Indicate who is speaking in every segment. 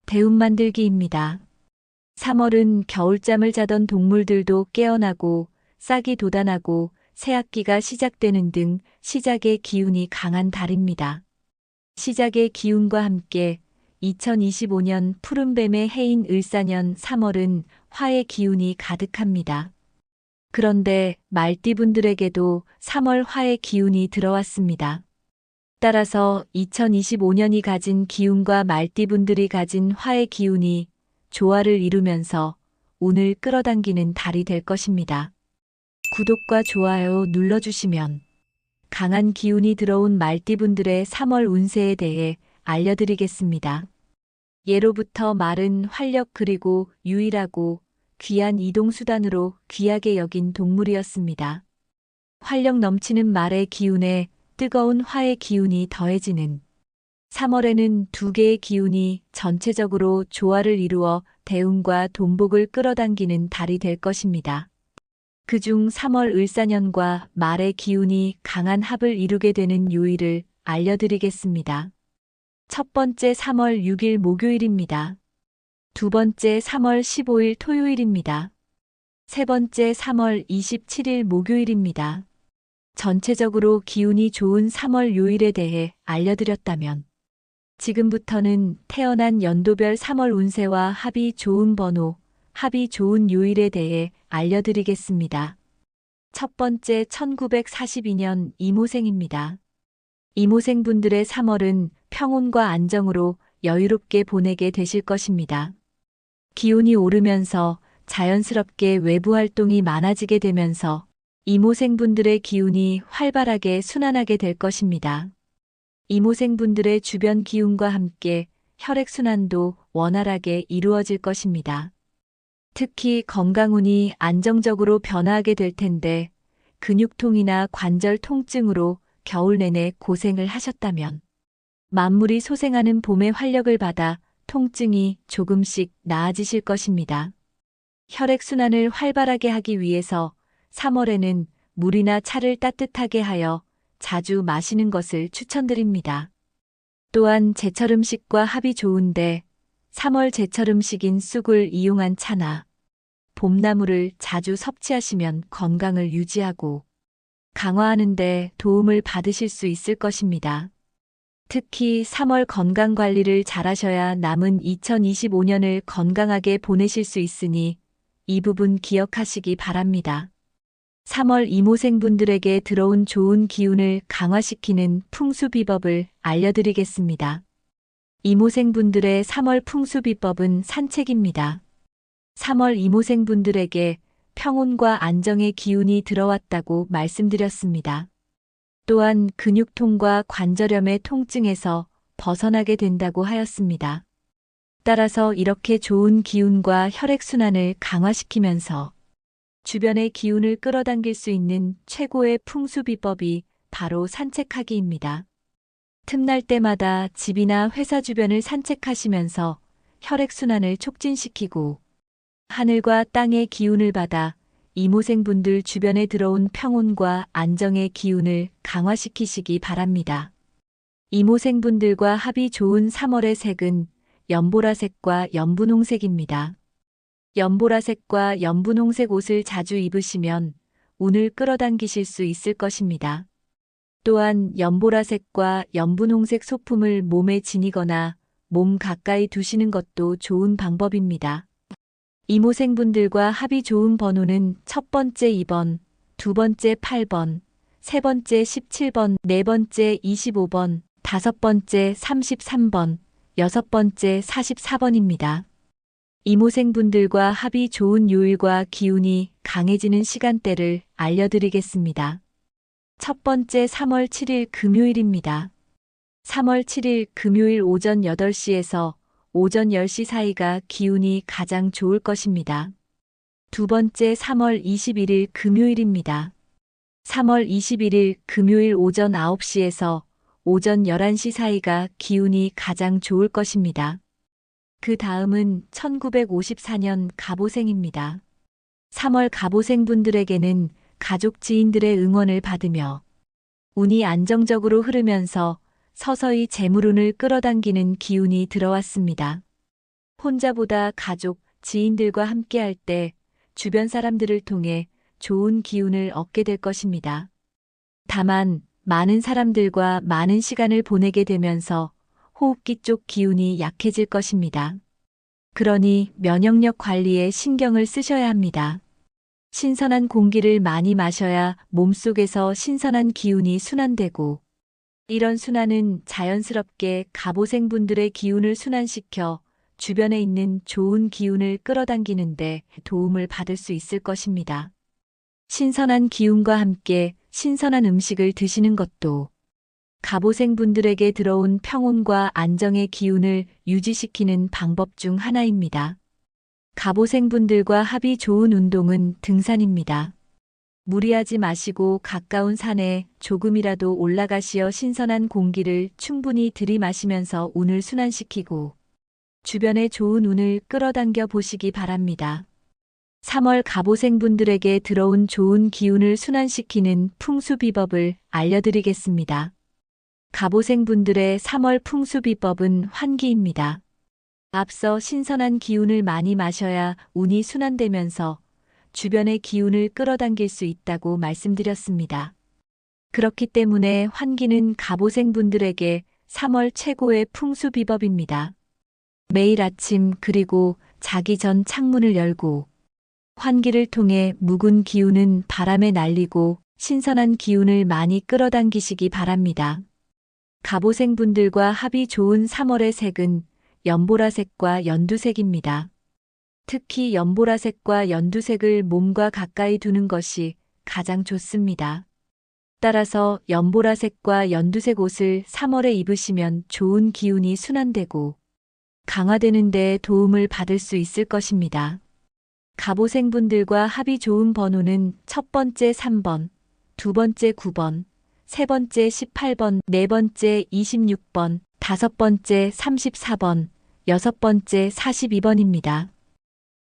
Speaker 1: 대운 만들기입니다. 3월은 겨울잠을 자던 동물들도 깨어나고 싹이 돋아나고 새학기가 시작되는 등 시작의 기운이 강한 달입니다. 시작의 기운과 함께 2025년 푸른뱀의 해인 을사년 3월은 화의 기운이 가득합니다. 그런데 말띠분들에게도 3월 화의 기운이 들어왔습니다. 따라서 2025년이 가진 기운과 말띠분들이 가진 화의 기운이 조화를 이루면서 운을 끌어당기는 달이 될 것입니다. 구독과 좋아요 눌러주시면 강한 기운이 들어온 말띠분들의 3월 운세에 대해 알려드리겠습니다. 예로부터 말은 활력 그리고 유일하고 귀한 이동수단으로 귀하게 여긴 동물이었습니다. 활력 넘치는 말의 기운에 뜨거운 화의 기운이 더해지는 3월에는 두 개의 기운이 전체적으로 조화를 이루어 대운과 돈복을 끌어당기는 달이 될 것입니다. 그중 3월 을사년과 말의 기운이 강한 합을 이루게 되는 요일을 알려드리겠습니다. 첫 번째 3월 6일 목요일입니다. 두 번째 3월 15일 토요일입니다. 세 번째 3월 27일 목요일입니다. 전체적으로 기운이 좋은 3월 요일에 대해 알려드렸다면 지금부터는 태어난 연도별 3월 운세와 합이 좋은 번호, 합이 좋은 요일에 대해 알려드리겠습니다. 첫 번째 1942년 이모생입니다. 이모생분들의 3월은 평온과 안정으로 여유롭게 보내게 되실 것입니다. 기운이 오르면서 자연스럽게 외부 활동이 많아지게 되면서 이모생분들의 기운이 활발하게 순환하게 될 것입니다. 이모생분들의 주변 기운과 함께 혈액순환도 원활하게 이루어질 것입니다. 특히 건강운이 안정적으로 변화하게 될 텐데 근육통이나 관절 통증으로 겨울 내내 고생을 하셨다면 만물이 소생하는 봄의 활력을 받아 통증이 조금씩 나아지실 것입니다. 혈액순환을 활발하게 하기 위해서 3월에는 물이나 차를 따뜻하게 하여 자주 마시는 것을 추천드립니다. 또한 제철 음식과 합이 좋은데 3월 제철 음식인 쑥을 이용한 차나 봄나물을 자주 섭취하시면 건강을 유지하고 강화하는 데 도움을 받으실 수 있을 것입니다. 특히 3월 건강 관리를 잘하셔야 남은 2025년을 건강하게 보내실 수 있으니 이 부분 기억하시기 바랍니다. 3월 이모생분들에게 들어온 좋은 기운을 강화시키는 풍수비법을 알려드리겠습니다. 이모생분들의 3월 풍수비법은 산책입니다. 3월 이모생분들에게 평온과 안정의 기운이 들어왔다고 말씀드렸습니다. 또한 근육통과 관절염의 통증에서 벗어나게 된다고 하였습니다. 따라서 이렇게 좋은 기운과 혈액순환을 강화시키면서 주변의 기운을 끌어당길 수 있는 최고의 풍수비법이 바로 산책하기입니다. 틈날 때마다 집이나 회사 주변을 산책하시면서 혈액순환을 촉진시키고 하늘과 땅의 기운을 받아 이모생분들 주변에 들어온 평온과 안정의 기운을 강화시키시기 바랍니다. 이모생분들과 합이 좋은 3월의 색은 연보라색과 연분홍색입니다. 연보라색과 연분홍색 옷을 자주 입으시면 운을 끌어당기실 수 있을 것입니다. 또한 연보라색과 연분홍색 소품을 몸에 지니거나 몸 가까이 두시는 것도 좋은 방법입니다. 이모생분들과 합이 좋은 번호는 첫 번째 2번, 두 번째 8번, 세 번째 17번, 네 번째 25번, 다섯 번째 33번, 여섯 번째 44번입니다. 이모생분들과 합이 좋은 요일과 기운이 강해지는 시간대를 알려드리겠습니다. 첫 번째 3월 7일 금요일입니다. 3월 7일 금요일 오전 8시에서 오전 10시 사이가 기운이 가장 좋을 것입니다. 두 번째 3월 21일 금요일입니다. 3월 21일 금요일 오전 9시에서 오전 11시 사이가 기운이 가장 좋을 것입니다. 그 다음은 1954년 갑오생입니다. 3월 갑오생분들에게는 가족 지인들의 응원을 받으며 운이 안정적으로 흐르면서 서서히 재물운을 끌어당기는 기운이 들어왔습니다. 혼자보다 가족, 지인들과 함께할 때 주변 사람들을 통해 좋은 기운을 얻게 될 것입니다. 다만, 많은 사람들과 많은 시간을 보내게 되면서 호흡기 쪽 기운이 약해질 것입니다. 그러니 면역력 관리에 신경을 쓰셔야 합니다. 신선한 공기를 많이 마셔야 몸속에서 신선한 기운이 순환되고, 이런 순환은 자연스럽게 갑오생분들의 기운을 순환시켜 주변에 있는 좋은 기운을 끌어당기는데 도움을 받을 수 있을 것입니다. 신선한 기운과 함께 신선한 음식을 드시는 것도 갑오생분들에게 들어온 평온과 안정의 기운을 유지시키는 방법 중 하나입니다. 갑오생분들과 합이 좋은 운동은 등산입니다. 무리하지 마시고 가까운 산에 조금이라도 올라가시어 신선한 공기를 충분히 들이마시면서 운을 순환시키고 주변에 좋은 운을 끌어당겨 보시기 바랍니다. 3월 갑오생분들에게 들어온 좋은 기운을 순환시키는 풍수비법을 알려드리겠습니다. 갑오생분들의 3월 풍수비법은 환기입니다. 앞서 신선한 기운을 많이 마셔야 운이 순환되면서 주변의 기운을 끌어당길 수 있다고 말씀드렸습니다. 그렇기 때문에 환기는 갑오생분들에게 3월 최고의 풍수비법입니다. 매일 아침 그리고 자기 전 창문을 열고 환기를 통해 묵은 기운은 바람에 날리고 신선한 기운을 많이 끌어당기시기 바랍니다. 갑오생분들과 합이 좋은 3월의 색은 연보라색과 연두색입니다. 특히 연보라색과 연두색을 몸과 가까이 두는 것이 가장 좋습니다. 따라서 연보라색과 연두색 옷을 3월에 입으시면 좋은 기운이 순환되고 강화되는 데 도움을 받을 수 있을 것입니다. 갑오생분들과 합이 좋은 번호는 첫 번째 3번, 두 번째 9번, 세 번째 18번, 네 번째 26번, 다섯 번째 34번, 여섯 번째 42번입니다.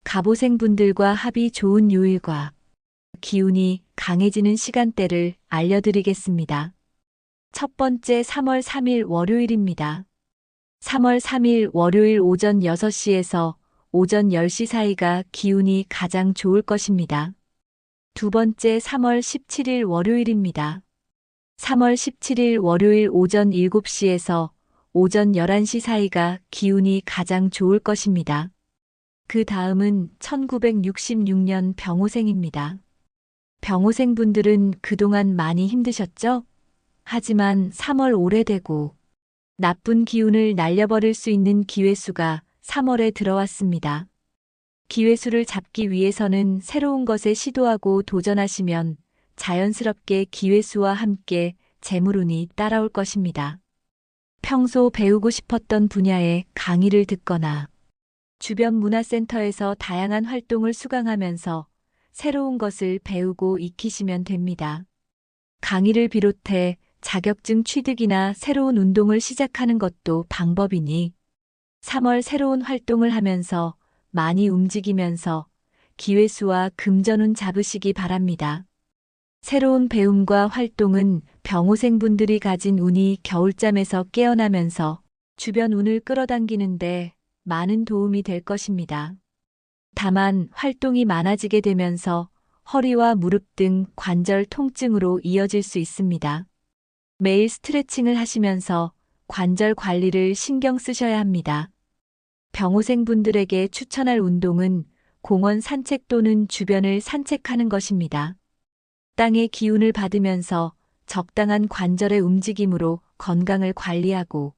Speaker 1: 갑오생분들과 합이 좋은 요일과 기운이 강해지는 시간대를 알려드리겠습니다. 첫 번째 3월 3일 월요일입니다. 3월 3일 월요일 오전 6시에서 오전 10시 사이가 기운이 가장 좋을 것입니다. 두 번째 3월 17일 월요일입니다. 3월 17일 월요일 오전 7시에서 오전 11시 사이가 기운이 가장 좋을 것입니다. 그 다음은 1966년 병오생입니다. 병오생분들은 그동안 많이 힘드셨죠? 하지만 3월 오래되고 나쁜 기운을 날려버릴 수 있는 기회수가 3월에 들어왔습니다. 기회수를 잡기 위해서는 새로운 것에 시도하고 도전하시면 자연스럽게 기회수와 함께 재물운이 따라올 것입니다. 평소 배우고 싶었던 분야의 강의를 듣거나 주변 문화센터에서 다양한 활동을 수강하면서 새로운 것을 배우고 익히시면 됩니다. 강의를 비롯해 자격증 취득이나 새로운 운동을 시작하는 것도 방법이니 3월 새로운 활동을 하면서 많이 움직이면서 기회수와 금전운 잡으시기 바랍니다. 새로운 배움과 활동은 병오생분들이 가진 운이 겨울잠에서 깨어나면서 주변 운을 끌어당기는데 많은 도움이 될 것입니다. 다만 활동이 많아지게 되면서 허리와 무릎 등 관절 통증으로 이어질 수 있습니다. 매일 스트레칭을 하시면서 관절 관리를 신경 쓰셔야 합니다. 병오생분들에게 추천할 운동은 공원 산책 또는 주변을 산책하는 것입니다. 땅의 기운을 받으면서 적당한 관절의 움직임으로 건강을 관리하고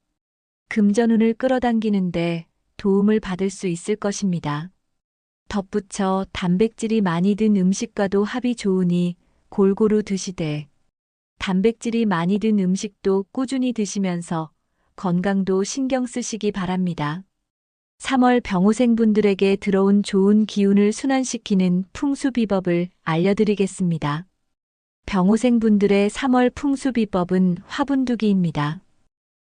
Speaker 1: 금전운을 끌어당기는데 도움을 받을 수 있을 것입니다. 덧붙여 단백질이 많이 든 음식과도 합이 좋으니 골고루 드시되 단백질이 많이 든 음식도 꾸준히 드시면서 건강도 신경 쓰시기 바랍니다. 3월 병오생분들에게 들어온 좋은 기운을 순환시키는 풍수비법을 알려드리겠습니다. 병오생분들의 3월 풍수비법은 화분두기입니다.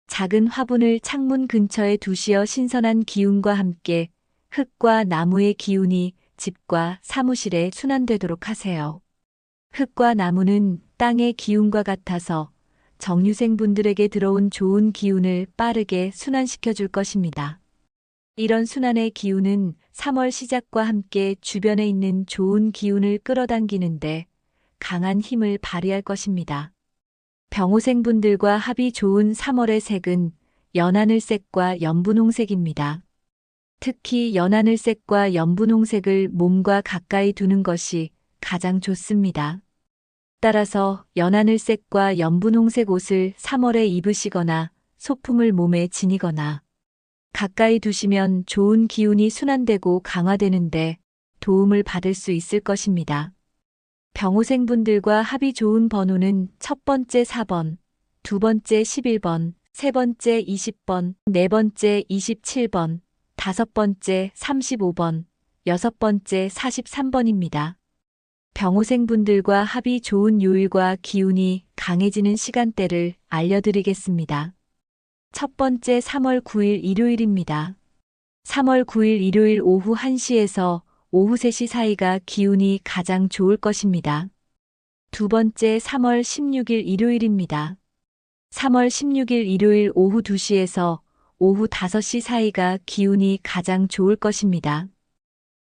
Speaker 1: 작은 화분을 창문 근처에 두시어 신선한 기운과 함께 흙과 나무의 기운이 집과 사무실에 순환되도록 하세요. 흙과 나무는 땅의 기운과 같아서 정유생분들에게 들어온 좋은 기운을 빠르게 순환시켜 줄 것입니다. 이런 순환의 기운은 3월 시작과 함께 주변에 있는 좋은 기운을 끌어당기는데 강한 힘을 발휘할 것입니다. 병호생분들과 합이 좋은 3월의 색은 연하늘색과 연분홍색입니다. 특히 연하늘색과 연분홍색을 몸과 가까이 두는 것이 가장 좋습니다. 따라서 연하늘색과 연분홍색 옷을 3월에 입으시거나 소품을 몸에 지니거나 가까이 두시면 좋은 기운이 순환되고 강화되는데 도움을 받을 수 있을 것입니다. 병호생분들과 합이 좋은 번호는 첫 번째 4번, 두 번째 11번, 세 번째 20번, 네 번째 27번, 다섯 번째 35번, 여섯 번째 43번입니다. 병호생분들과 합이 좋은 요일과 기운이 강해지는 시간대를 알려드리겠습니다. 첫 번째 3월 9일 일요일입니다. 3월 9일 일요일 오후 1시에서 오후 3시 사이가 기운이 가장 좋을 것입니다. 두 번째 3월 16일 일요일입니다. 3월 16일 일요일 오후 2시에서 오후 5시 사이가 기운이 가장 좋을 것입니다.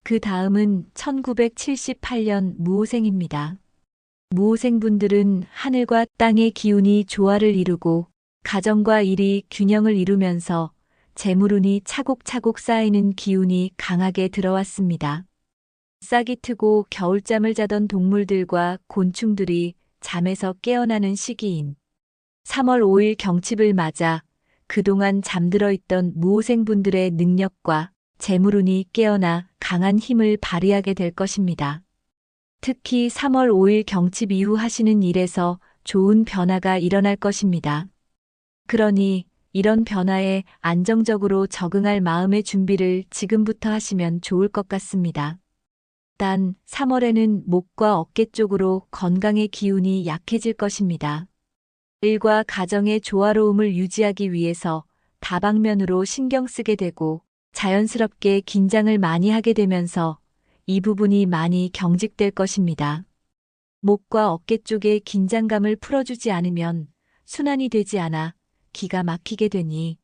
Speaker 1: 그 다음은 1978년 무오생입니다. 무오생분들은 하늘과 땅의 기운이 조화를 이루고 가정과 일이 균형을 이루면서 재물운이 차곡차곡 쌓이는 기운이 강하게 들어왔습니다. 싹이 트고 겨울잠을 자던 동물들과 곤충들이 잠에서 깨어나는 시기인 3월 5일 경칩을 맞아 그동안 잠들어 있던 무오생분들의 능력과 재물운이 깨어나 강한 힘을 발휘하게 될 것입니다. 특히 3월 5일 경칩 이후 하시는 일에서 좋은 변화가 일어날 것입니다. 그러니 이런 변화에 안정적으로 적응할 마음의 준비를 지금부터 하시면 좋을 것 같습니다. 단 3월에는 목과 어깨 쪽으로 건강의 기운이 약해질 것입니다. 일과 가정의 조화로움을 유지하기 위해서 다방면으로 신경 쓰게 되고 자연스럽게 긴장을 많이 하게 되면서 이 부분이 많이 경직될 것입니다. 목과 어깨 쪽의 긴장감을 풀어주지 않으면 순환이 되지 않아 기가 막히게 되니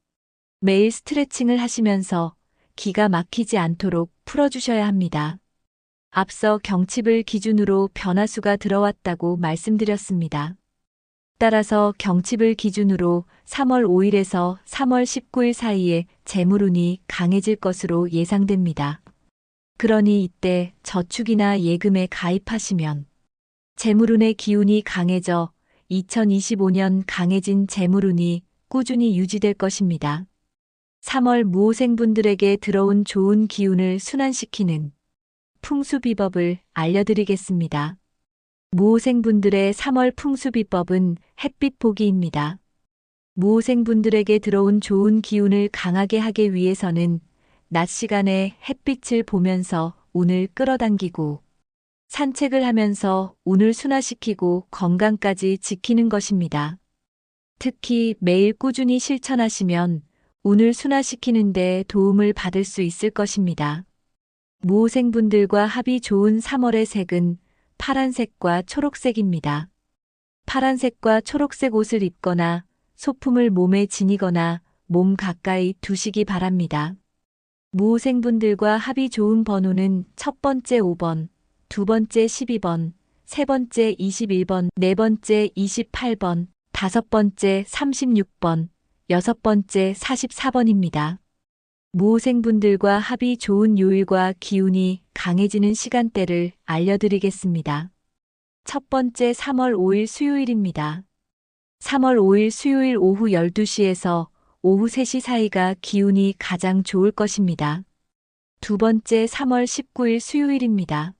Speaker 1: 매일 스트레칭을 하시면서 기가 막히지 않도록 풀어주셔야 합니다. 앞서 경칩을 기준으로 변화수가 들어왔다고 말씀드렸습니다. 따라서 경칩을 기준으로 3월 5일에서 3월 19일 사이에 재물운이 강해질 것으로 예상됩니다. 그러니 이때 저축이나 예금에 가입하시면 재물운의 기운이 강해져 2025년 강해진 재물운이 꾸준히 유지될 것입니다. 3월 무오생분들에게 들어온 좋은 기운을 순환시키는 풍수비법을 알려드리겠습니다. 무오생분들의 3월 풍수비법은 햇빛 보기입니다. 무오생분들에게 들어온 좋은 기운을 강하게 하기 위해서는 낮 시간에 햇빛을 보면서 운을 끌어당기고 산책을 하면서 운을 순화시키고 건강까지 지키는 것입니다. 특히 매일 꾸준히 실천하시면 운을 순화시키는 데 도움을 받을 수 있을 것입니다. 무오생분들과 합이 좋은 3월의 색은 파란색과 초록색입니다. 파란색과 초록색 옷을 입거나 소품을 몸에 지니거나 몸 가까이 두시기 바랍니다. 무오생분들과 합이 좋은 번호는 첫 번째 5번, 두 번째 12번, 세 번째 21번, 네 번째 28번, 다섯 번째 36번, 여섯 번째 44번입니다. 무오생분들과 합이 좋은 요일과 기운이 강해지는 시간대를 알려드리겠습니다. 첫 번째 3월 5일 수요일입니다. 3월 5일 수요일 오후 12시에서 오후 3시 사이가 기운이 가장 좋을 것입니다. 두 번째 3월 19일 수요일입니다.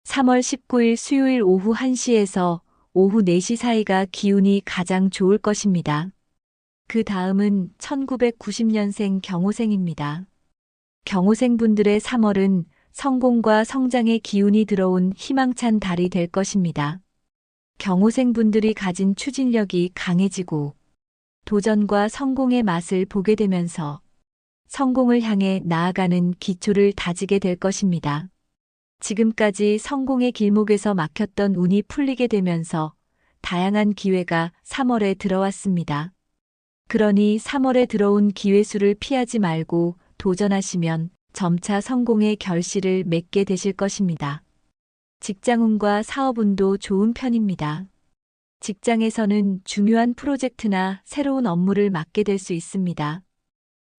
Speaker 1: 3월 19일 수요일 오후 1시에서 오후 4시 사이가 기운이 가장 좋을 것입니다. 그 다음은 1990년생 경호생입니다. 경호생분들의 3월은 성공과 성장의 기운이 들어온 희망찬 달이 될 것입니다. 경호생분들이 가진 추진력이 강해지고 도전과 성공의 맛을 보게 되면서 성공을 향해 나아가는 기초를 다지게 될 것입니다. 지금까지 성공의 길목에서 막혔던 운이 풀리게 되면서 다양한 기회가 3월에 들어왔습니다. 그러니 3월에 들어온 기회수를 피하지 말고 도전하시면 점차 성공의 결실을 맺게 되실 것입니다. 직장운과 사업운도 좋은 편입니다. 직장에서는 중요한 프로젝트나 새로운 업무를 맡게 될 수 있습니다.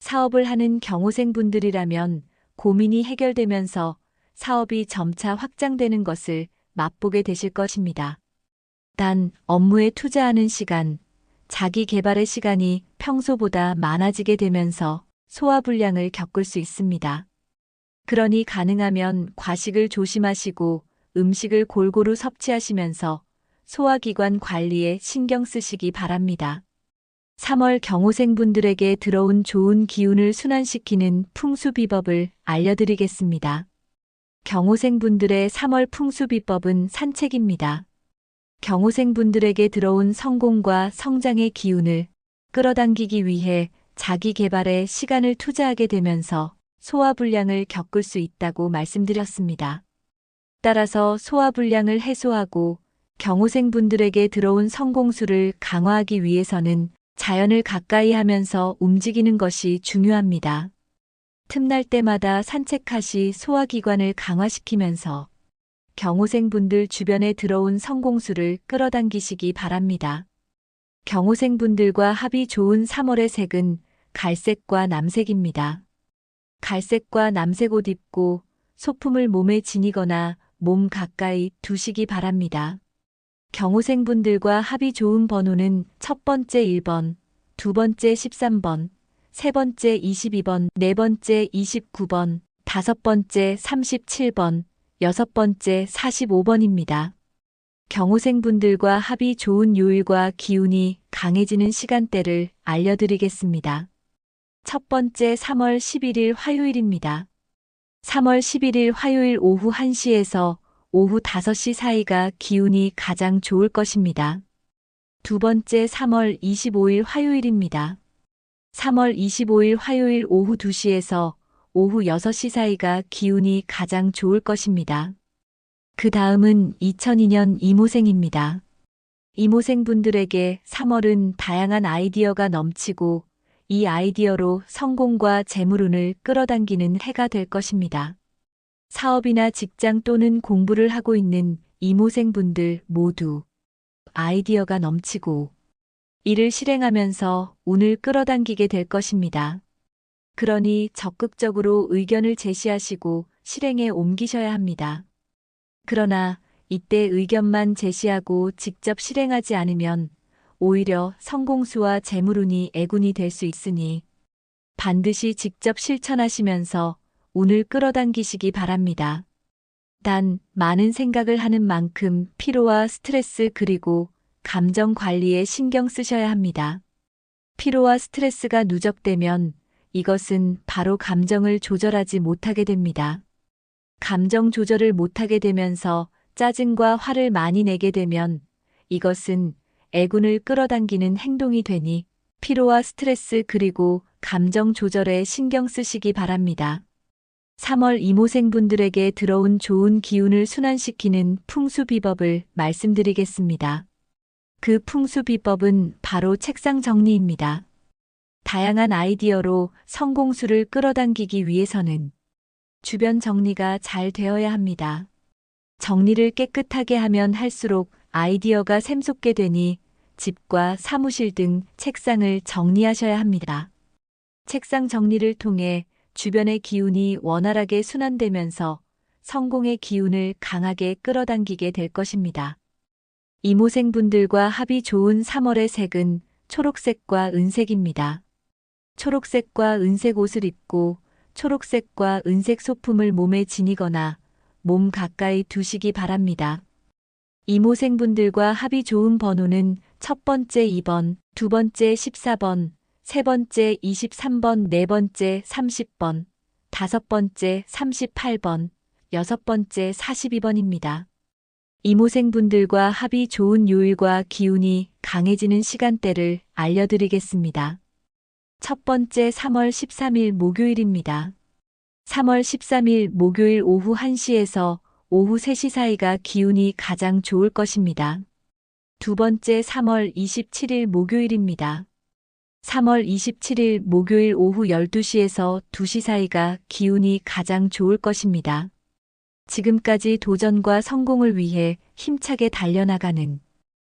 Speaker 1: 사업을 하는 경호생분들이라면 고민이 해결되면서 사업이 점차 확장되는 것을 맛보게 되실 것입니다. 단, 업무에 투자하는 시간, 자기 개발의 시간이 평소보다 많아지게 되면서 소화불량을 겪을 수 있습니다. 그러니 가능하면 과식을 조심하시고 음식을 골고루 섭취하시면서 소화기관 관리에 신경 쓰시기 바랍니다. 3월 경호생분들에게 들어온 좋은 기운을 순환시키는 풍수비법을 알려드리겠습니다. 경호생분들의 3월 풍수비법은 산책입니다. 경호생분들에게 들어온 성공과 성장의 기운을 끌어당기기 위해 자기 개발에 시간을 투자하게 되면서 소화불량을 겪을 수 있다고 말씀드렸습니다. 따라서 소화불량을 해소하고 경호생분들에게 들어온 성공수를 강화하기 위해서는 자연을 가까이 하면서 움직이는 것이 중요합니다. 틈날 때마다 산책하시 소화기관을 강화시키면서 경호생분들 주변에 들어온 성공수를 끌어당기시기 바랍니다. 경호생분들과 합이 좋은 3월의 색은 갈색과 남색입니다. 갈색과 남색 옷 입고 소품을 몸에 지니거나 몸 가까이 두시기 바랍니다. 경호생분들과 합이 좋은 번호는 첫 번째 1번, 두 번째 13번, 세 번째 22번, 네 번째 29번, 다섯 번째 37번, 여섯 번째 45번입니다. 경호생분들과 합이 좋은 요일과 기운이 강해지는 시간대를 알려드리겠습니다. 첫 번째 3월 11일 화요일입니다. 3월 11일 화요일 오후 1시에서 오후 5시 사이가 기운이 가장 좋을 것입니다. 두 번째 3월 25일 화요일입니다. 3월 25일 화요일 오후 2시에서 오후 6시 사이가 기운이 가장 좋을 것입니다. 그 다음은 2002년 이모생입니다. 이모생분들에게 3월은 다양한 아이디어가 넘치고 이 아이디어로 성공과 재물운을 끌어당기는 해가 될 것입니다. 사업이나 직장 또는 공부를 하고 있는 이모생분들 모두 아이디어가 넘치고 이를 실행하면서 운을 끌어당기게 될 것입니다. 그러니 적극적으로 의견을 제시하시고 실행에 옮기셔야 합니다. 그러나 이때 의견만 제시하고 직접 실행하지 않으면 오히려 성공수와 재물운이 애군이 될 수 있으니 반드시 직접 실천하시면서 운을 끌어당기시기 바랍니다. 단, 많은 생각을 하는 만큼 피로와 스트레스 그리고 감정 관리에 신경 쓰셔야 합니다. 피로와 스트레스가 누적되면 이것은 바로 감정을 조절하지 못하게 됩니다. 감정 조절을 못하게 되면서 짜증과 화를 많이 내게 되면 이것은 애군을 끌어당기는 행동이 되니 피로와 스트레스 그리고 감정 조절에 신경 쓰시기 바랍니다. 3월 이모생분들에게 들어온 좋은 기운을 순환시키는 풍수비법을 말씀드리겠습니다. 그 풍수비법은 바로 책상 정리입니다. 다양한 아이디어로 성공수를 끌어당기기 위해서는 주변 정리가 잘 되어야 합니다. 정리를 깨끗하게 하면 할수록 아이디어가 샘솟게 되니 집과 사무실 등 책상을 정리하셔야 합니다. 책상 정리를 통해 주변의 기운이 원활하게 순환되면서 성공의 기운을 강하게 끌어당기게 될 것입니다. 이모생분들과 합이 좋은 3월의 색은 초록색과 은색입니다. 초록색과 은색 옷을 입고 초록색과 은색 소품을 몸에 지니거나 몸 가까이 두시기 바랍니다. 이모생분들과 합이 좋은 번호는 첫 번째 2번, 두 번째 14번, 세 번째 23번, 네 번째 30번, 다섯 번째 38번, 여섯 번째 42번입니다. 이모생분들과 합이 좋은 요일과 기운이 강해지는 시간대를 알려드리겠습니다. 첫 번째 3월 13일 목요일입니다. 3월 13일 목요일 오후 1시에서 오후 3시 사이가 기운이 가장 좋을 것입니다. 두 번째 3월 27일 목요일입니다. 3월 27일 목요일 오후 12시에서 2시 사이가 기운이 가장 좋을 것입니다. 지금까지 도전과 성공을 위해 힘차게 달려나가는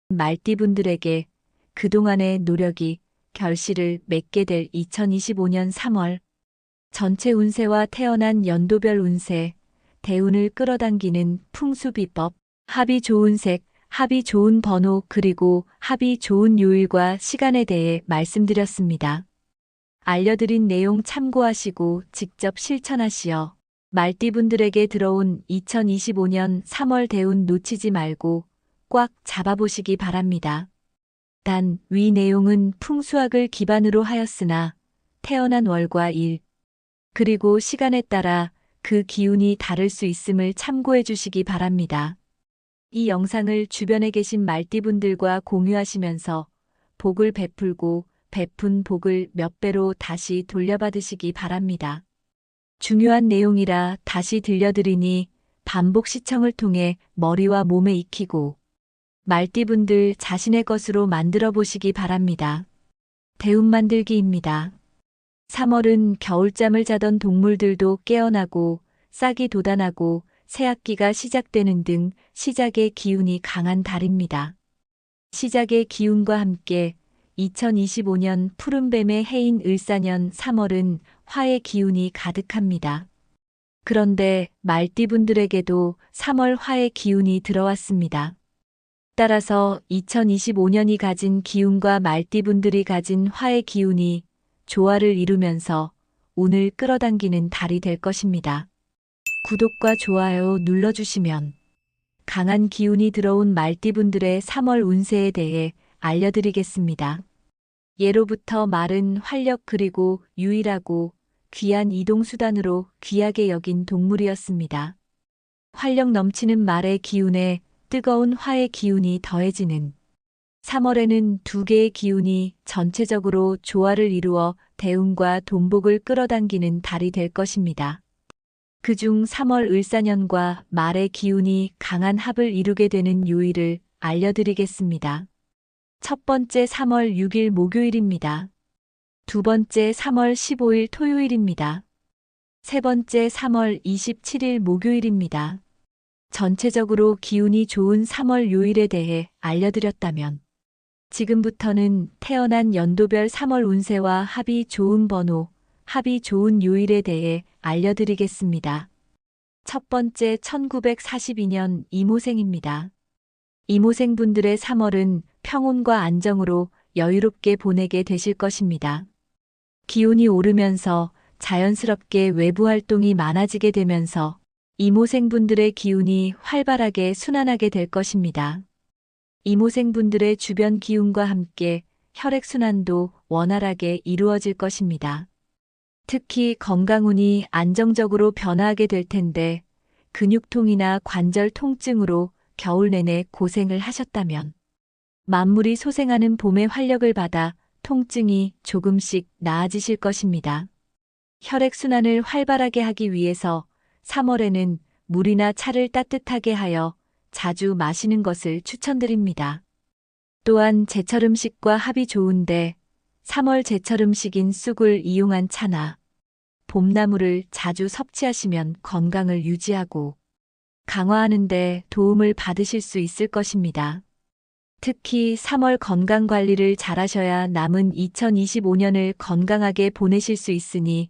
Speaker 1: 말띠분들에게 그동안의 노력이 결실을 맺게 될 2025년 3월 전체 운세와 태어난 연도별 운세, 대운을 끌어당기는 풍수비법, 합이 좋은 색, 합이 좋은 번호 그리고 합이 좋은 요일과 시간에 대해 말씀드렸습니다. 알려드린 내용 참고하시고 직접 실천하시어 말띠분들에게 들어온 2025년 3월 대운 놓치지 말고 꽉 잡아보시기 바랍니다. 단, 위 내용은 풍수학을 기반으로 하였으나 태어난 월과 일, 그리고 시간에 따라 그 기운이 다를 수 있음을 참고해 주시기 바랍니다. 이 영상을 주변에 계신 말띠분들과 공유하시면서 복을 베풀고 베푼 복을 몇 배로 다시 돌려받으시기 바랍니다. 중요한 내용이라 다시 들려드리니 반복 시청을 통해 머리와 몸에 익히고 말띠분들 자신의 것으로 만들어 보시기 바랍니다. 대운 만들기입니다. 3월은 겨울잠을 자던 동물들도 깨어나고 싹이 돋아나고 새학기가 시작되는 등 시작의 기운이 강한 달입니다. 시작의 기운과 함께 2025년 푸른뱀의 해인 을사년 3월은 화의 기운이 가득합니다. 그런데 말띠분들에게도 3월 화의 기운이 들어왔습니다. 따라서 2025년이 가진 기운과 말띠분들이 가진 화의 기운이 조화를 이루면서 운을 끌어당기는 달이 될 것입니다. 구독과 좋아요 눌러주시면 강한 기운이 들어온 말띠분들의 3월 운세에 대해 알려드리겠습니다. 예로부터 말은 활력 그리고 유일하고 귀한 이동수단으로 귀하게 여긴 동물이었습니다. 활력 넘치는 말의 기운에 뜨거운 화의 기운이 더해지는 3월에는 두 개의 기운이 전체적으로 조화를 이루어 대운과 돈복을 끌어당기는 달이 될 것입니다. 그중 3월 을사년과 말의 기운이 강한 합을 이루게 되는 요일을 알려드리겠습니다. 첫 번째 3월 6일 목요일입니다. 두 번째 3월 15일 토요일입니다. 세 번째 3월 27일 목요일입니다. 전체적으로 기운이 좋은 3월 요일에 대해 알려드렸다면 지금부터는 태어난 연도별 3월 운세와 합이 좋은 번호, 합이 좋은 요일에 대해 알려드리겠습니다. 첫 번째 1942년 이모생입니다. 이모생분들의 3월은 평온과 안정으로 여유롭게 보내게 되실 것입니다. 기운이 오르면서 자연스럽게 외부 활동이 많아지게 되면서 이모생분들의 기운이 활발하게 순환하게 될 것입니다. 이모생분들의 주변 기운과 함께 혈액순환도 원활하게 이루어질 것입니다. 특히 건강운이 안정적으로 변화하게 될 텐데 근육통이나 관절 통증으로 겨울 내내 고생을 하셨다면 만물이 소생하는 봄의 활력을 받아 통증이 조금씩 나아지실 것입니다. 혈액순환을 활발하게 하기 위해서 3월에는 물이나 차를 따뜻하게 하여 자주 마시는 것을 추천드립니다. 또한 제철 음식과 합이 좋은데 3월 제철 음식인 쑥을 이용한 차나 봄나물을 자주 섭취하시면 건강을 유지하고 강화하는 데 도움을 받으실 수 있을 것입니다. 특히 3월 건강 관리를 잘하셔야 남은 2025년을 건강하게 보내실 수 있으니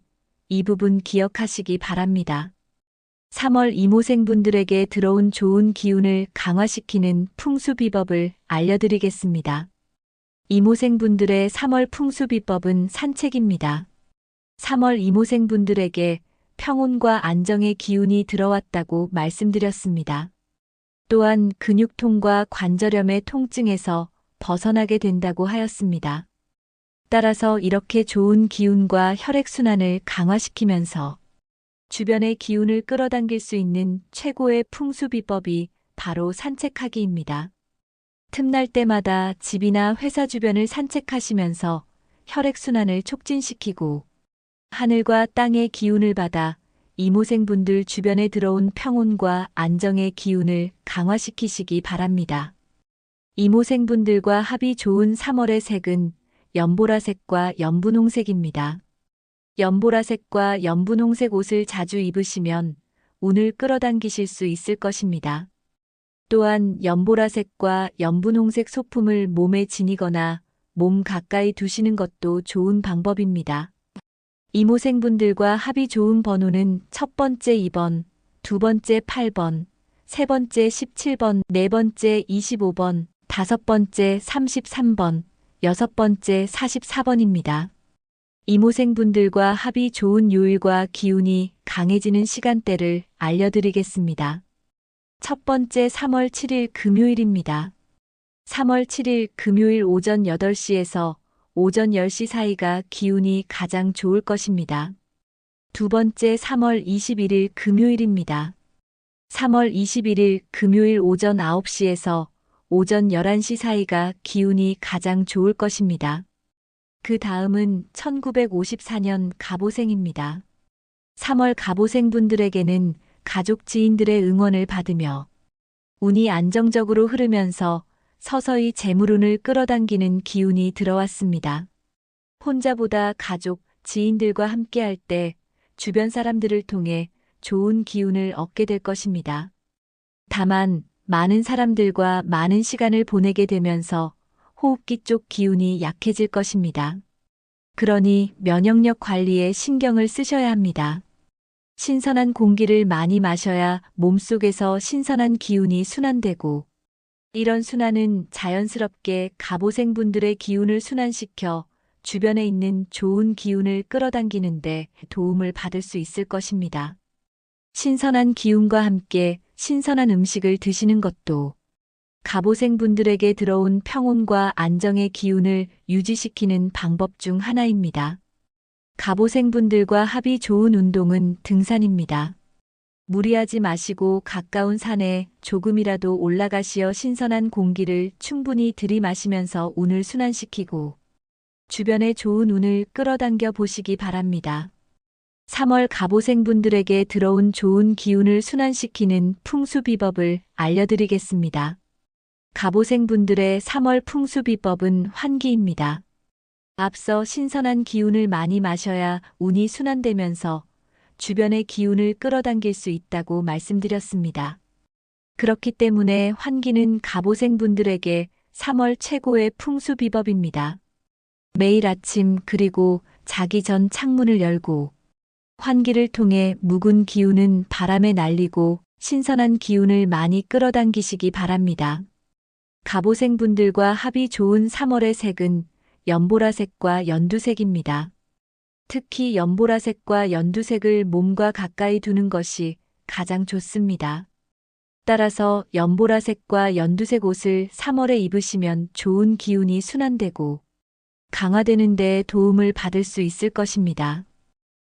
Speaker 1: 이 부분 기억하시기 바랍니다. 3월 이모생분들에게 들어온 좋은 기운을 강화시키는 풍수비법을 알려드리겠습니다. 이모생분들의 3월 풍수비법은 산책입니다. 3월 이모생분들에게 평온과 안정의 기운이 들어왔다고 말씀드렸습니다. 또한 근육통과 관절염의 통증에서 벗어나게 된다고 하였습니다. 따라서 이렇게 좋은 기운과 혈액순환을 강화시키면서 주변의 기운을 끌어당길 수 있는 최고의 풍수비법이 바로 산책하기입니다. 틈날 때마다 집이나 회사 주변을 산책하시면서 혈액순환을 촉진시키고 하늘과 땅의 기운을 받아 이모생분들 주변에 들어온 평온과 안정의 기운을 강화시키시기 바랍니다. 이모생분들과 합이 좋은 3월의 색은 연보라색과 연분홍색입니다. 연보라색과 연분홍색 옷을 자주 입으시면 운을 끌어당기실 수 있을 것입니다. 또한 연보라색과 연분홍색 소품을 몸에 지니거나 몸 가까이 두시는 것도 좋은 방법입니다. 이모생분들과 합이 좋은 번호는 첫 번째 2번, 두 번째 8번, 세 번째 17번, 네 번째 25번, 다섯 번째 33번, 여섯 번째 44번입니다. 이모생분들과 합이 좋은 요일과 기운이 강해지는 시간대를 알려드리겠습니다. 첫 번째 3월 7일 금요일입니다. 3월 7일 금요일 오전 8시에서 오전 10시 사이가 기운이 가장 좋을 것입니다. 두 번째 3월 21일 금요일입니다. 3월 21일 금요일 오전 9시에서 오전 11시 사이가 기운이 가장 좋을 것입니다. 그 다음은 1954년 갑오생입니다. 3월 갑오생분들에게는 가족 지인들의 응원을 받으며 운이 안정적으로 흐르면서 서서히 재물운을 끌어당기는 기운이 들어왔습니다. 혼자보다 가족, 지인들과 함께할 때 주변 사람들을 통해 좋은 기운을 얻게 될 것입니다. 다만 많은 사람들과 많은 시간을 보내게 되면서 호흡기 쪽 기운이 약해질 것입니다. 그러니 면역력 관리에 신경을 쓰셔야 합니다. 신선한 공기를 많이 마셔야 몸속에서 신선한 기운이 순환되고 이런 순환은 자연스럽게 갑오생분들의 기운을 순환시켜 주변에 있는 좋은 기운을 끌어당기는데 도움을 받을 수 있을 것입니다. 신선한 기운과 함께 신선한 음식을 드시는 것도 갑오생분들에게 들어온 평온과 안정의 기운을 유지시키는 방법 중 하나입니다. 갑오생분들과 합이 좋은 운동은 등산입니다. 무리하지 마시고 가까운 산에 조금이라도 올라가시어 신선한 공기를 충분히 들이마시면서 운을 순환시키고 주변에 좋은 운을 끌어당겨 보시기 바랍니다. 3월 갑오생분들에게 들어온 좋은 기운을 순환시키는 풍수비법을 알려드리겠습니다. 갑오생분들의 3월 풍수비법은 환기입니다. 앞서 신선한 기운을 많이 마셔야 운이 순환되면서 주변의 기운을 끌어당길 수 있다고 말씀드렸습니다. 그렇기 때문에 환기는 갑오생분들에게 3월 최고의 풍수비법입니다. 매일 아침 그리고 자기 전 창문을 열고 환기를 통해 묵은 기운은 바람에 날리고 신선한 기운을 많이 끌어당기시기 바랍니다. 갑오생분들과 합이 좋은 3월의 색은 연보라색과 연두색입니다. 특히 연보라색과 연두색을 몸과 가까이 두는 것이 가장 좋습니다. 따라서 연보라색과 연두색 옷을 3월에 입으시면 좋은 기운이 순환되고 강화되는 데 도움을 받을 수 있을 것입니다.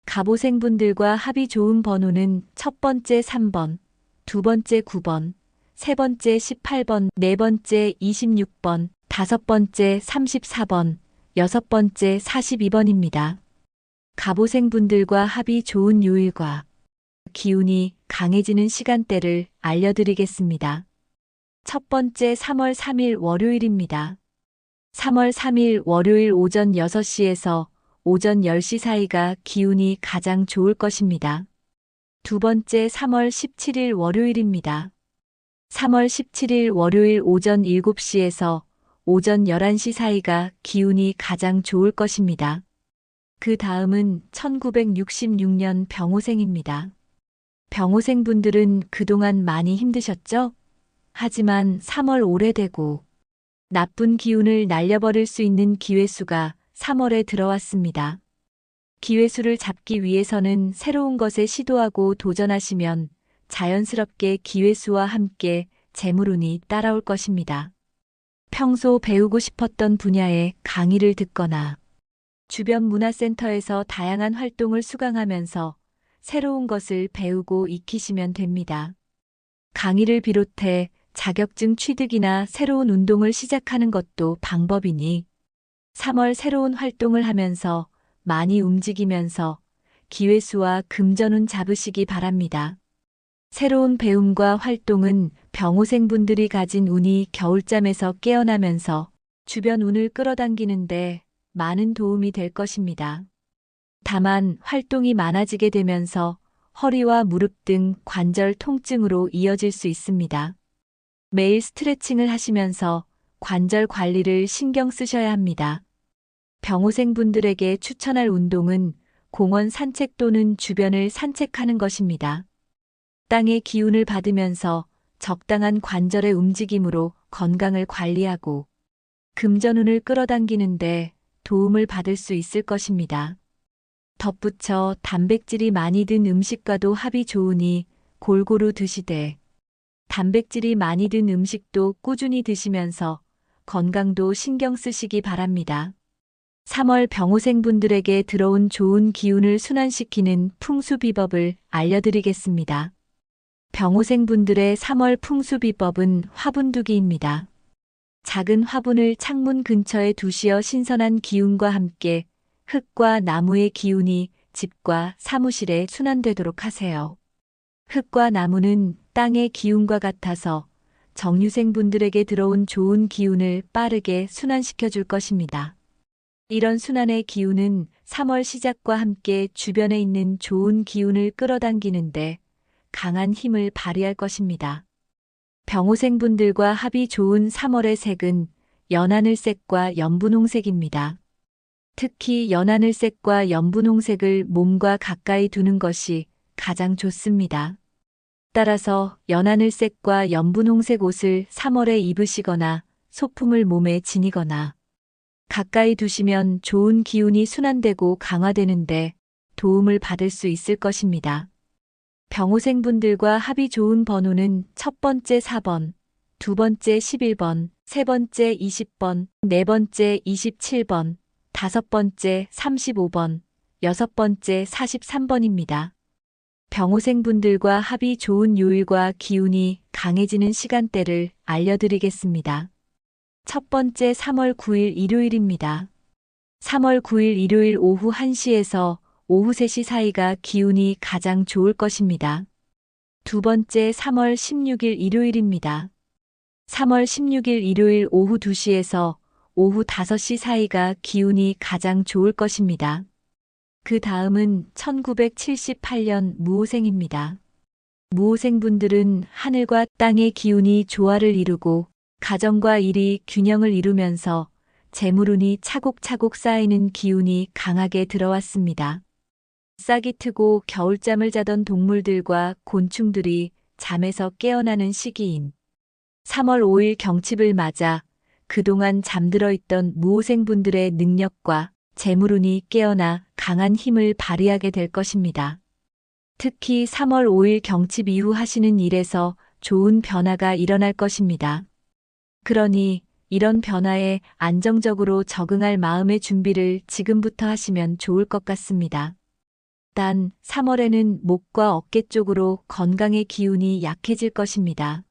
Speaker 1: 갑오생분들과 합이 좋은 번호는 첫 번째 3번, 두 번째 9번, 세 번째 18번, 네 번째 26번, 다섯 번째 34번, 여섯 번째 42번입니다. 갑오생분들과 합이 좋은 요일과 기운이 강해지는 시간대를 알려드리겠습니다. 첫 번째 3월 3일 월요일입니다. 3월 3일 월요일 오전 6시에서 오전 10시 사이가 기운이 가장 좋을 것입니다. 두 번째 3월 17일 월요일입니다. 3월 17일 월요일 오전 7시에서 오전 11시 사이가 기운이 가장 좋을 것입니다. 그 다음은 1966년 병오생입니다. 병오생분들은 그동안 많이 힘드셨죠? 하지만 3월 오래되고 나쁜 기운을 날려버릴 수 있는 기회수가 3월에 들어왔습니다. 기회수를 잡기 위해서는 새로운 것에 시도하고 도전하시면 자연스럽게 기회수와 함께 재물운이 따라올 것입니다. 평소 배우고 싶었던 분야의 강의를 듣거나 주변 문화센터에서 다양한 활동을 수강하면서 새로운 것을 배우고 익히시면 됩니다. 강의를 비롯해 자격증 취득이나 새로운 운동을 시작하는 것도 방법이니 3월 새로운 활동을 하면서 많이 움직이면서 기회수와 금전운 잡으시기 바랍니다. 새로운 배움과 활동은 병오생분들이 가진 운이 겨울잠에서 깨어나면서 주변 운을 끌어당기는데 많은 도움이 될 것입니다. 다만 활동이 많아지게 되면서 허리와 무릎 등 관절 통증으로 이어질 수 있습니다. 매일 스트레칭을 하시면서 관절 관리를 신경 쓰셔야 합니다. 병호생분들에게 추천할 운동은 공원 산책 또는 주변을 산책하는 것입니다. 땅의 기운을 받으면서 적당한 관절의 움직임으로 건강을 관리하고 금전운을 끌어당기는데 도움을 받을 수 있을 것입니다. 덧붙여 단백질이 많이 든 음식과도 합이 좋으니 골고루 드시되 단백질이 많이 든 음식도 꾸준히 드시면서 건강도 신경 쓰시기 바랍니다. 3월 병호생분들에게 들어온 좋은 기운을 순환시키는 풍수비법을 알려드리겠습니다. 병호생분들의 3월 풍수비법은 화분두기입니다. 작은 화분을 창문 근처에 두시어 신선한 기운과 함께 흙과 나무의 기운이 집과 사무실에 순환되도록 하세요. 흙과 나무는 땅의 기운과 같아서 정유생분들에게 들어온 좋은 기운을 빠르게 순환시켜 줄 것입니다. 이런 순환의 기운은 3월 시작과 함께 주변에 있는 좋은 기운을 끌어당기는데 강한 힘을 발휘할 것입니다. 병호생분들과 합이 좋은 3월의 색은 연하늘색과 연분홍색입니다. 특히 연하늘색과 연분홍색을 몸과 가까이 두는 것이 가장 좋습니다. 따라서 연하늘색과 연분홍색 옷을 3월에 입으시거나 소품을 몸에 지니거나 가까이 두시면 좋은 기운이 순환되고 강화되는데 도움을 받을 수 있을 것입니다. 병호생분들과 합이 좋은 번호는 첫 번째 4번, 두 번째 11번, 세 번째 20번, 네 번째 27번, 다섯 번째 35번, 여섯 번째 43번입니다. 병호생분들과 합이 좋은 요일과 기운이 강해지는 시간대를 알려드리겠습니다. 첫 번째 3월 9일 일요일입니다. 3월 9일 일요일 오후 1시에서 오후 3시 사이가 기운이 가장 좋을 것입니다. 두 번째 3월 16일 일요일입니다. 3월 16일 일요일 오후 2시에서 오후 5시 사이가 기운이 가장 좋을 것입니다. 그 다음은 1978년 무오생입니다. 무오생분들은 하늘과 땅의 기운이 조화를 이루고 가정과 일이 균형을 이루면서 재물운이 차곡차곡 쌓이는 기운이 강하게 들어왔습니다. 싹이 트고 겨울잠을 자던 동물들과 곤충들이 잠에서 깨어나는 시기인 3월 5일 경칩을 맞아 그동안 잠들어 있던 무오생분들의 능력과 재물운이 깨어나 강한 힘을 발휘하게 될 것입니다. 특히 3월 5일 경칩 이후 하시는 일에서 좋은 변화가 일어날 것입니다. 그러니 이런 변화에 안정적으로 적응할 마음의 준비를 지금부터 하시면 좋을 것 같습니다. 단 3월에는 목과 어깨 쪽으로 건강의 기운이 약해질 것입니다.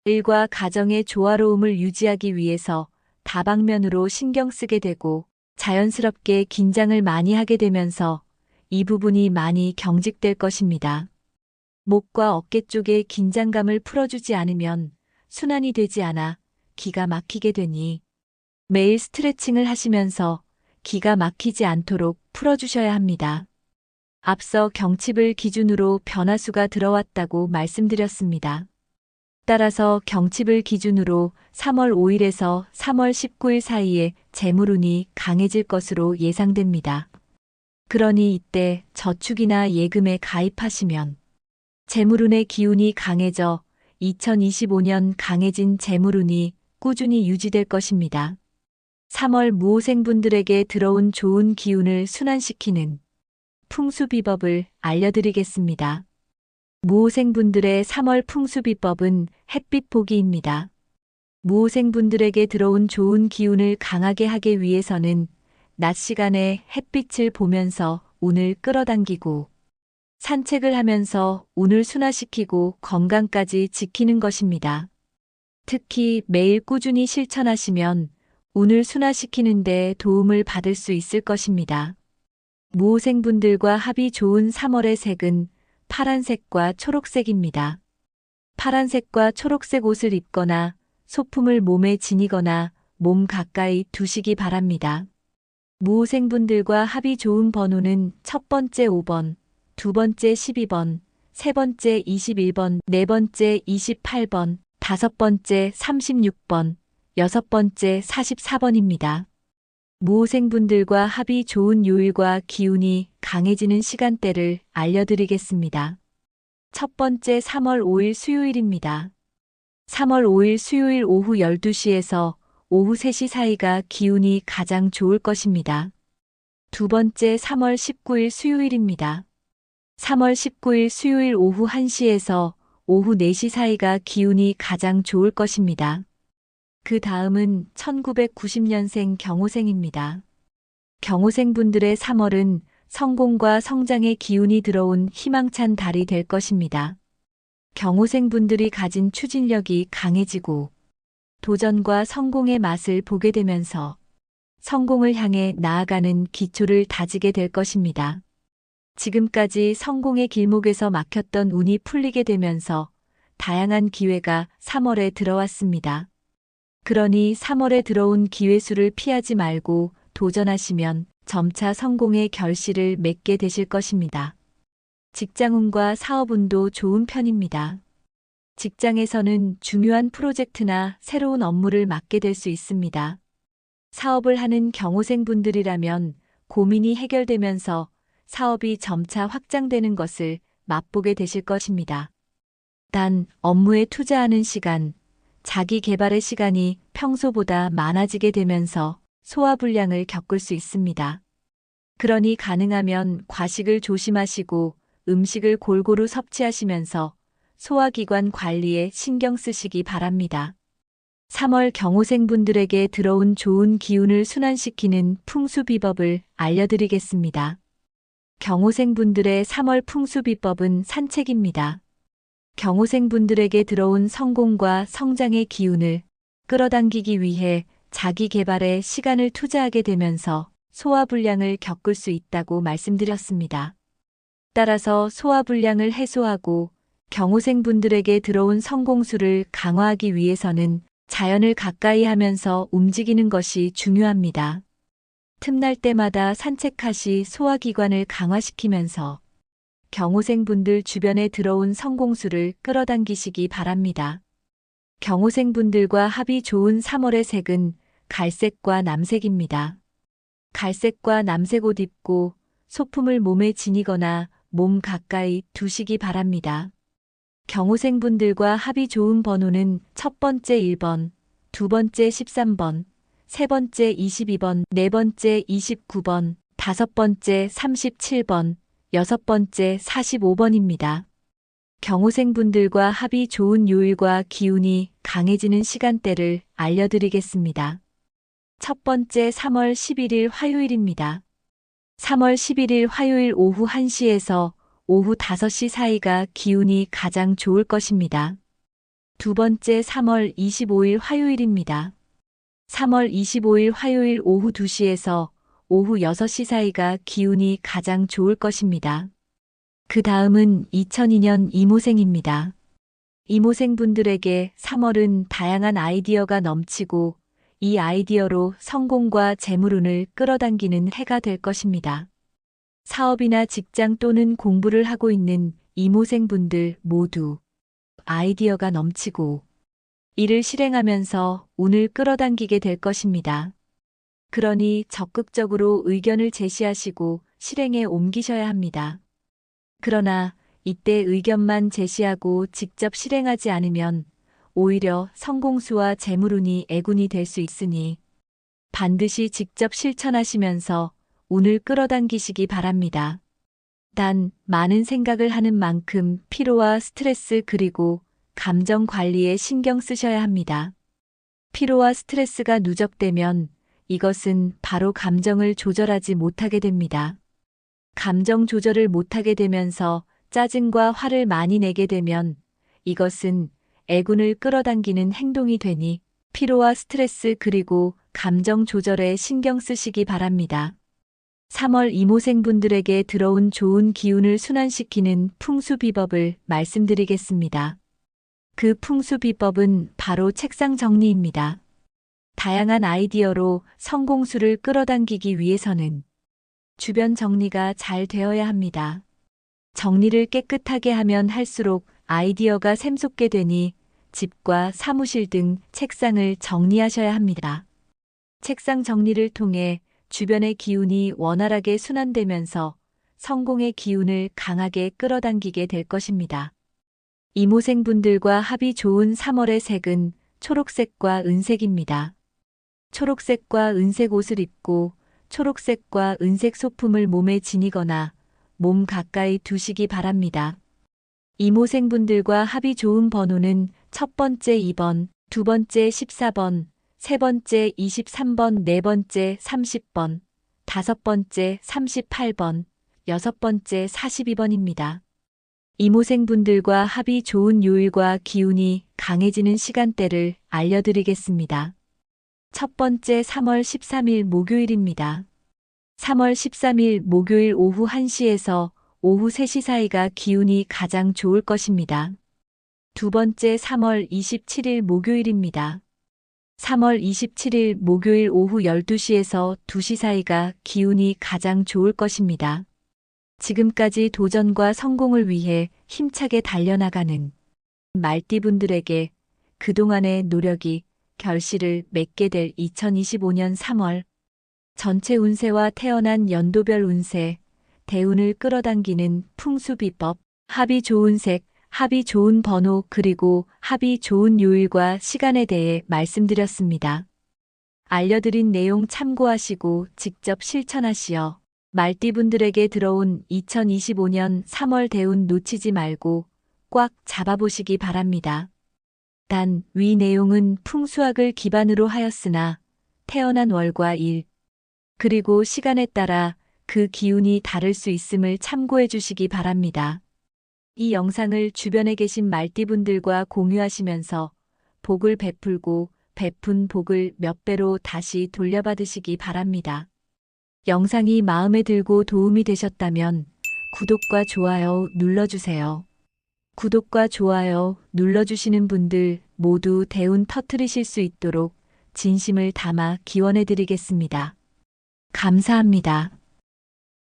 Speaker 1: 일과 가정의 조화로움을 유지하기 위해서 다방면으로 신경 쓰게 되고 자연스럽게 긴장을 많이 하게 되면서 이 부분이 많이 경직될 것입니다. 목과 어깨 쪽의 긴장감을 풀어주지 않으면 순환이 되지 않아 기가 막히게 되니 매일 스트레칭을 하시면서 기가 막히지 않도록 풀어주셔야 합니다. 앞서 경칩을 기준으로 변화수가 들어왔다고 말씀드렸습니다. 따라서 경칩을 기준으로 3월 5일에서 3월 19일 사이에 재물운이 강해질 것으로 예상됩니다. 그러니 이때 저축이나 예금에 가입하시면 재물운의 기운이 강해져 2025년 강해진 재물운이 꾸준히 유지될 것입니다. 3월 무오생분들에게 들어온 좋은 기운을 순환시키는 풍수비법을 알려드리겠습니다. 무오생분들의 3월 풍수비법은 햇빛 보기입니다. 무오생분들에게 들어온 좋은 기운을 강하게 하기 위해서는 낮 시간에 햇빛을 보면서 운을 끌어당기고 산책을 하면서 운을 순화시키고 건강까지 지키는 것입니다. 특히 매일 꾸준히 실천하시면 운을 순화시키는 데 도움을 받을 수 있을 것입니다. 무오생분들과 합이 좋은 3월의 색은 파란색과 초록색입니다. 파란색과 초록색 옷을 입거나 소품을 몸에 지니거나 몸 가까이 두시기 바랍니다. 무호생분들과 합이 좋은 번호는 첫 번째 5번, 두 번째 12번, 세 번째 21번, 네 번째 28번, 다섯 번째 36번, 여섯 번째 44번입니다. 무호생분들과 합이 좋은 요일과 기운이 강해지는 시간대를 알려드리겠습니다. 첫 번째 3월 5일 수요일입니다. 3월 5일 수요일 오후 12시에서 오후 3시 사이가 기운이 가장 좋을 것입니다. 두 번째 3월 19일 수요일입니다. 3월 19일 수요일 오후 1시에서 오후 4시 사이가 기운이 가장 좋을 것입니다. 그 다음은 1990년생 경호생입니다. 경호생분들의 3월은 성공과 성장의 기운이 들어온 희망찬 달이 될 것입니다. 경호생분들이 가진 추진력이 강해지고 도전과 성공의 맛을 보게 되면서 성공을 향해 나아가는 기초를 다지게 될 것입니다. 지금까지 성공의 길목에서 막혔던 운이 풀리게 되면서 다양한 기회가 3월에 들어왔습니다. 그러니 3월에 들어온 기회수를 피하지 말고 도전하시면 점차 성공의 결실을 맺게 되실 것입니다. 직장운과 사업운도 좋은 편입니다. 직장에서는 중요한 프로젝트나 새로운 업무를 맡게 될 수 있습니다. 사업을 하는 경호생분들이라면 고민이 해결되면서 사업이 점차 확장되는 것을 맛보게 되실 것입니다. 단, 업무에 투자하는 시간, 자기 개발의 시간이 평소보다 많아지게 되면서 소화불량을 겪을 수 있습니다. 그러니 가능하면 과식을 조심하시고 음식을 골고루 섭취하시면서 소화기관 관리에 신경 쓰시기 바랍니다. 3월 경호생분들에게 들어온 좋은 기운을 순환시키는 풍수비법을 알려드리겠습니다. 경호생분들의 3월 풍수비법은 산책입니다. 경호생분들에게 들어온 성공과 성장의 기운을 끌어당기기 위해 자기 개발에 시간을 투자하게 되면서 소화불량을 겪을 수 있다고 말씀드렸습니다. 따라서 소화불량을 해소하고 경호생분들에게 들어온 성공수를 강화하기 위해서는 자연을 가까이 하면서 움직이는 것이 중요합니다. 틈날 때마다 산책하시 소화기관을 강화시키면서 경호생분들 주변에 들어온 성공수를 끌어당기시기 바랍니다. 경호생분들과 합이 좋은 3월의 색은 갈색과 남색입니다. 갈색과 남색 옷 입고 소품을 몸에 지니거나 몸 가까이 두시기 바랍니다. 경호생분들과 합이 좋은 번호는 첫 번째 1번, 두 번째 13번, 세 번째 22번, 네 번째 29번, 다섯 번째 37번, 여섯 번째 45번입니다. 경호생분들과 합이 좋은 요일과 기운이 강해지는 시간대를 알려드리겠습니다. 첫 번째 3월 11일 화요일입니다. 3월 11일 화요일 오후 1시에서 오후 5시 사이가 기운이 가장 좋을 것입니다. 두 번째 3월 25일 화요일입니다. 3월 25일 화요일 오후 2시에서 오후 6시 사이가 기운이 가장 좋을 것입니다. 그 다음은 2002년 이모생입니다. 이모생분들에게 3월은 다양한 아이디어가 넘치고 이 아이디어로 성공과 재물운을 끌어당기는 해가 될 것입니다. 사업이나 직장 또는 공부를 하고 있는 이모생분들 모두 아이디어가 넘치고 이를 실행하면서 운을 끌어당기게 될 것입니다. 그러니 적극적으로 의견을 제시하시고 실행에 옮기셔야 합니다. 그러나 이때 의견만 제시하고 직접 실행하지 않으면 오히려 성공수와 재물운이 애군이 될 수 있으니 반드시 직접 실천하시면서 운을 끌어당기시기 바랍니다. 단, 많은 생각을 하는 만큼 피로와 스트레스 그리고 감정 관리에 신경 쓰셔야 합니다. 피로와 스트레스가 누적되면 이것은 바로 감정을 조절하지 못하게 됩니다. 감정 조절을 못하게 되면서 짜증과 화를 많이 내게 되면 이것은 애군을 끌어당기는 행동이 되니 피로와 스트레스 그리고 감정 조절에 신경 쓰시기 바랍니다. 3월 이모생분들에게 들어온 좋은 기운을 순환시키는 풍수비법을 말씀드리겠습니다. 그 풍수비법은 바로 책상 정리입니다. 다양한 아이디어로 성공수를 끌어당기기 위해서는 주변 정리가 잘 되어야 합니다. 정리를 깨끗하게 하면 할수록 아이디어가 샘솟게 되니 집과 사무실 등 책상을 정리하셔야 합니다. 책상 정리를 통해 주변의 기운이 원활하게 순환되면서 성공의 기운을 강하게 끌어당기게 될 것입니다. 이모생분들과 합이 좋은 3월의 색은 초록색과 은색입니다. 초록색과 은색 옷을 입고 초록색과 은색 소품을 몸에 지니거나 몸 가까이 두시기 바랍니다. 이모생분들과 합이 좋은 번호는 첫 번째 2번, 두 번째 14번, 세 번째 23번, 네 번째 30번, 다섯 번째 38번, 여섯 번째 42번입니다. 이모생분들과 합이 좋은 요일과 기운이 강해지는 시간대를 알려드리겠습니다. 첫 번째 3월 13일 목요일입니다. 3월 13일 목요일 오후 1시에서 오후 3시 사이가 기운이 가장 좋을 것입니다. 두 번째 3월 27일 목요일입니다. 3월 27일 목요일 오후 12시에서 2시 사이가 기운이 가장 좋을 것입니다. 지금까지 도전과 성공을 위해 힘차게 달려나가는 말띠분들에게 그동안의 노력이 결실을 맺게 될 2025년 3월 전체 운세와 태어난 연도별 운세, 대운을 끌어당기는 풍수비법, 합이 좋은 색, 합이 좋은 번호 그리고 합이 좋은 요일과 시간에 대해 말씀드렸습니다. 알려드린 내용 참고하시고 직접 실천하시어 말띠분들에게 들어온 2025년 3월 대운 놓치지 말고 꽉 잡아보시기 바랍니다. 단, 위 내용은 풍수학을 기반으로 하였으나 태어난 월과 일, 그리고 시간에 따라 그 기운이 다를 수 있음을 참고해 주시기 바랍니다. 이 영상을 주변에 계신 말띠분들과 공유하시면서 복을 베풀고 베푼 복을 몇 배로 다시 돌려받으시기 바랍니다. 영상이 마음에 들고 도움이 되셨다면 구독과 좋아요 눌러주세요. 구독과 좋아요 눌러주시는 분들 모두 대운 터뜨리실 수 있도록 진심을 담아 기원해 드리겠습니다. 감사합니다.